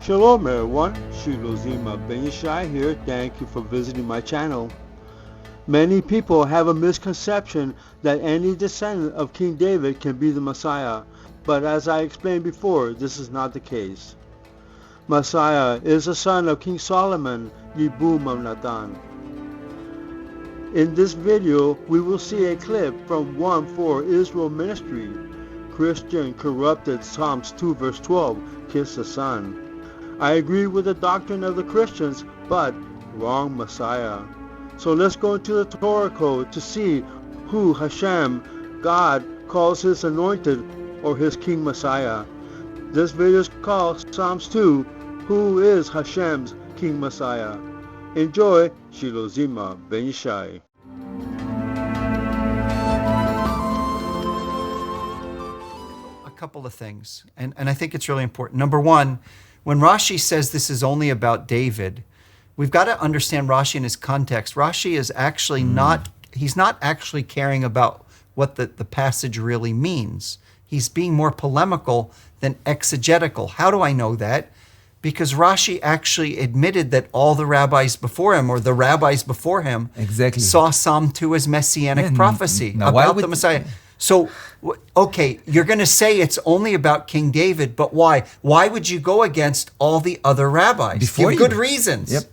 Shalom everyone, Shilozima Ben Yishai here. Thank you for visiting my channel. Many people have a misconception that any descendant of King David can be the Messiah, but as I explained before, this is not the case. Messiah is a son of King Solomon, Yibum of Nathan. In this video, we will see a clip from One for Israel Ministry. Christian corrupted Psalms 2 verse 12, kiss the Son. I agree with the doctrine of the Christians, but wrong Messiah. So let's go into the Torah Code to see who HaShem, God, calls his anointed or his King Messiah. This video is called Psalms 2, Who is HaShem's King Messiah? Enjoy. Shilozima Ben Yishai. A couple of things, and I think it's really important. Number one, when Rashi says this is only about David, we've got to understand Rashi in his context. Rashi is actually he's not actually caring about what the passage really means. He's being more polemical than exegetical. How do I know that? Because Rashi actually admitted that all the rabbis before him, or the rabbis before him, saw Psalm 2 as messianic prophecy about the Messiah. So, okay, you're going to say it's only about King David, but why? Why would you go against all the other rabbis? Give good reasons. Yep.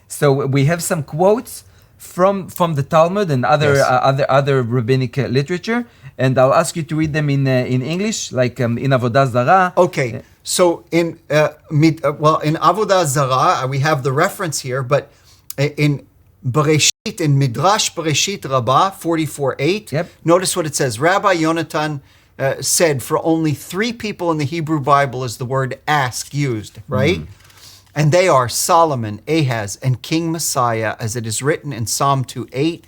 So we have some quotes from the Talmud and other rabbinic literature, and I'll ask you to read them in English, like in Avodah Zarah. Okay. So in Avodah Zarah, we have the reference here, but in Bereshit, in Midrash Bereshit Rabbah 44:8, notice what it says. Rabbi Yonatan said, for only 3 people in the Hebrew Bible is the word ask used, right? And they are Solomon, Ahaz, and King Messiah, as it is written in Psalm 2:8,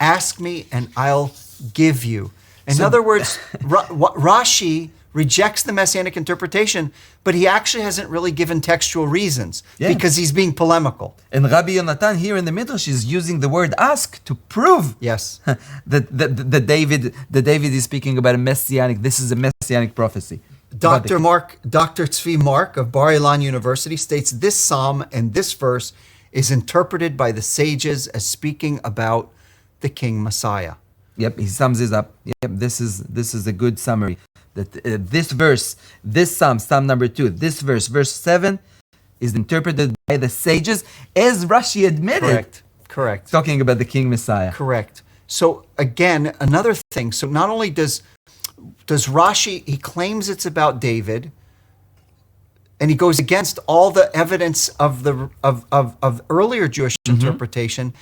ask me and I'll give you. In other words, Rashi rejects the messianic interpretation, but he actually hasn't really given textual reasons because he's being polemical. And Rabbi Yonatan here in the Midrash is using the word ask to prove that David is speaking about a messianic, this is a messianic prophecy. Dr. Tzvi Mark of Bar Ilan University states this psalm and this verse is interpreted by the sages as speaking about the King Messiah. Yep, he sums this up. Yep, this is a good summary. That this verse, this Psalm number 2, this verse, verse 7, is interpreted by the sages, as Rashi admitted. Correct. Talking about the King Messiah. Correct. So again, another thing. So not only does Rashi, he claims it's about David, and he goes against all the evidence of earlier Jewish interpretation,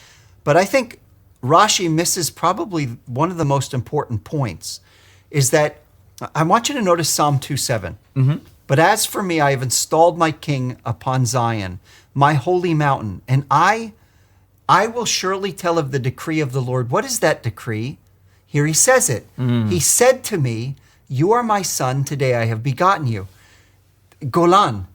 but I think Rashi misses probably one of the most important points, is that I want you to notice Psalm 2:7. But as for me, I have installed my king upon Zion, my holy mountain, and I will surely tell of the decree of the Lord. What is that decree? Here he says it. He said to me, you are my son, today I have begotten you. Golan.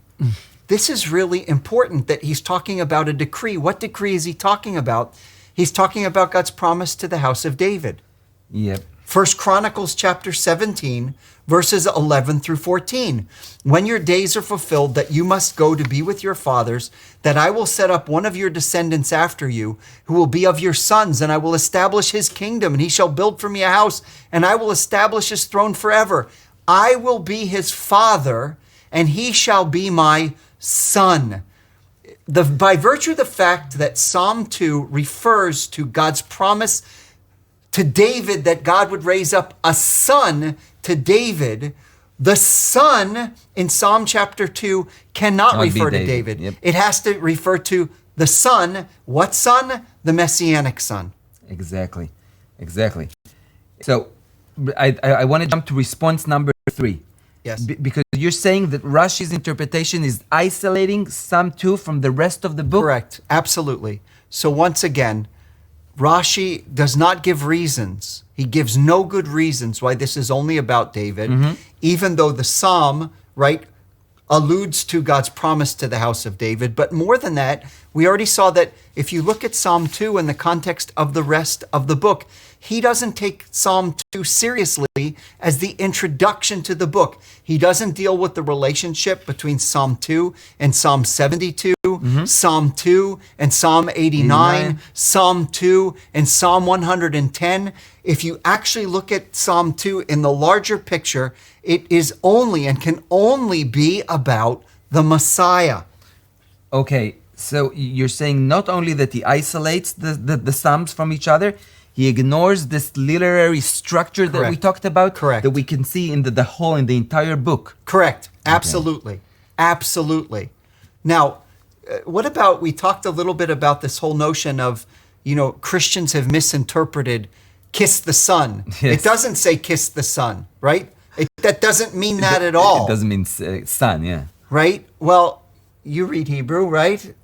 This is really important that he's talking about a decree. What decree is he talking about? He's talking about God's promise to the house of David. Yep. 1 Chronicles chapter 17, verses 11 through 14. When your days are fulfilled that you must go to be with your fathers, that I will set up one of your descendants after you, who will be of your sons, and I will establish his kingdom, and he shall build for me a house, and I will establish his throne forever. I will be his father, and he shall be my son. By virtue of the fact that Psalm 2 refers to God's promise to David that God would raise up a son to David, the son in Psalm chapter 2 cannot refer to David. Yep. It has to refer to the son. What son? The messianic son. Exactly. So I want to jump to response number 3. Yes. Because you're saying that Rashi's interpretation is isolating Psalm 2 from the rest of the book? Correct. Absolutely. So once again, Rashi does not give reasons. He gives no good reasons why this is only about David, even though the psalm, right, alludes to God's promise to the house of David. But more than that, we already saw that if you look at Psalm 2 in the context of the rest of the book, he doesn't take Psalm 2 seriously as the introduction to the book. He doesn't deal with the relationship between Psalm 2 and Psalm 72, Psalm 2 and Psalm 89, Psalm 2 and Psalm 110. If you actually look at Psalm 2 in the larger picture, it is only and can only be about the Messiah. Okay, so you're saying not only that he isolates the Psalms from each other, he ignores this literary structure that we talked about, Correct. that we can see in the whole, in the entire book. Correct. Absolutely. Absolutely. Now, what about, we talked a little bit about this whole notion of, Christians have misinterpreted kiss the Son. Yes. It doesn't say kiss the Son, right? That doesn't mean that at all. It doesn't mean son, yeah. Right? Well, you read Hebrew, right?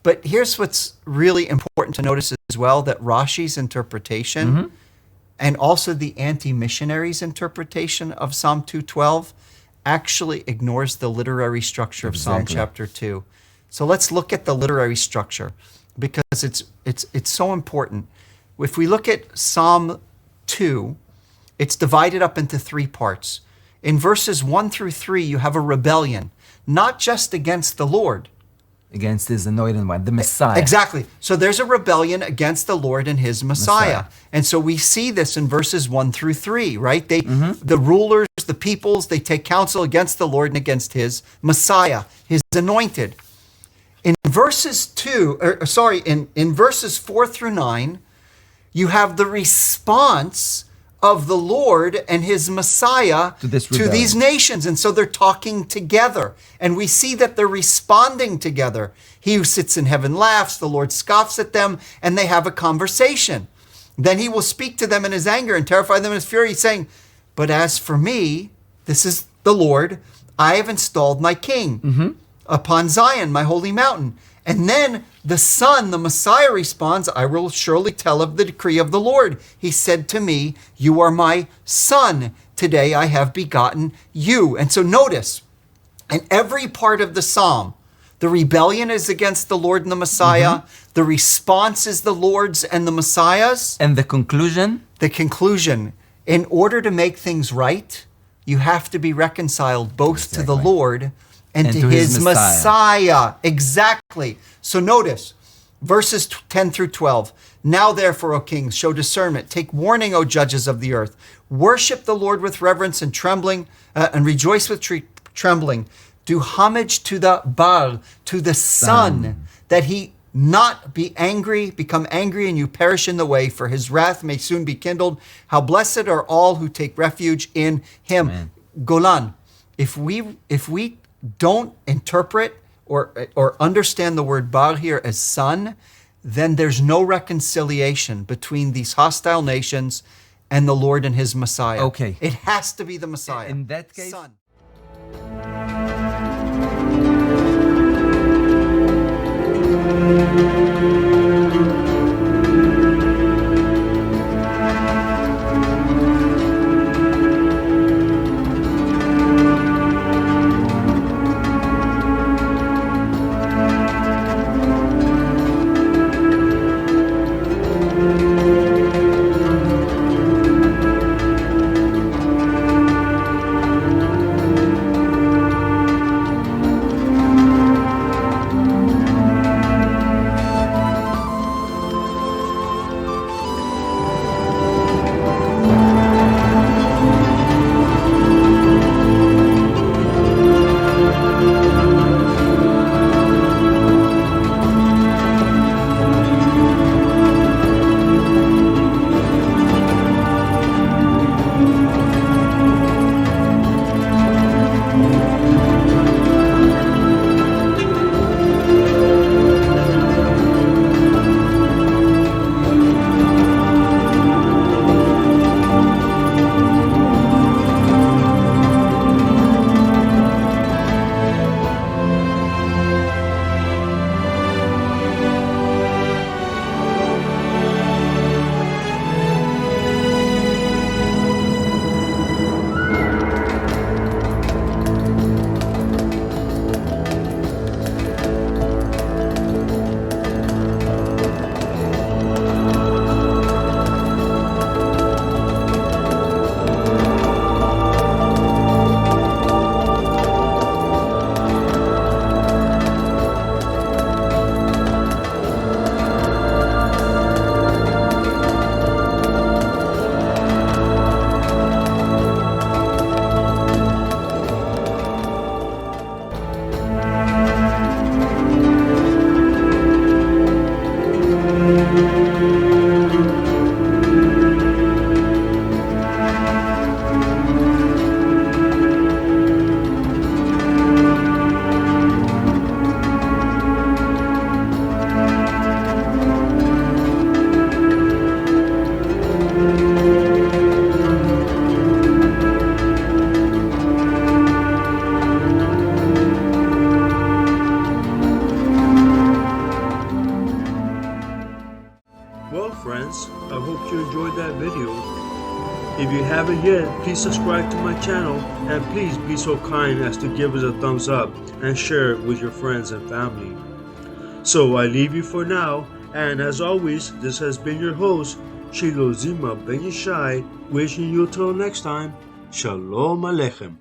But here's what's really important to notice as well, that Rashi's interpretation and also the anti-missionaries' interpretation of Psalm 212 actually ignores the literary structure of Psalm chapter 2. So let's look at the literary structure, because it's so important. If we look at Psalm 2, it's divided up into 3 parts. In verses 1 through 3, you have a rebellion, not just against the Lord. Against his anointed one, the Messiah. Exactly. So there's a rebellion against the Lord and his Messiah. And so we see this in verses 1 through 3, right? The rulers, the peoples, they take counsel against the Lord and against his Messiah, his anointed. In verses in verses 4 through 9, you have the response of the Lord and his Messiah to these nations. And so they're talking together. And we see that they're responding together. He who sits in heaven laughs, the Lord scoffs at them, and they have a conversation. Then he will speak to them in his anger and terrify them in his fury, saying, but as for me, this is the Lord, I have installed my king upon Zion, my holy mountain. And then the Son, the Messiah, responds, I will surely tell of the decree of the Lord. He said to me, you are my Son. Today I have begotten you. And so notice, in every part of the psalm, the rebellion is against the Lord and the Messiah. The response is the Lord's and the Messiah's. And the conclusion? The conclusion. In order to make things right, you have to be reconciled both to the Lord and to his Messiah. Exactly. So notice, verses 10 through 12. Now therefore, O kings, show discernment. Take warning, O judges of the earth. Worship the Lord with reverence and trembling, and rejoice with trembling. Do homage to the Baal, to the Son, that he not be angry, become angry, and you perish in the way, for his wrath may soon be kindled. How blessed are all who take refuge in him. Amen. Golan, if we don't interpret or understand the word Baal here as son, then there's no reconciliation between these hostile nations and the Lord and his Messiah. Okay. It has to be the Messiah. In that case, son. hope you enjoyed that video. If you haven't yet, please subscribe to my channel, and please be so kind as to give us a thumbs up and share it with your friends and family. So I leave you for now, and as always, this has been your host, Shilozima Ben Yishai, wishing you till next time, Shalom Aleichem.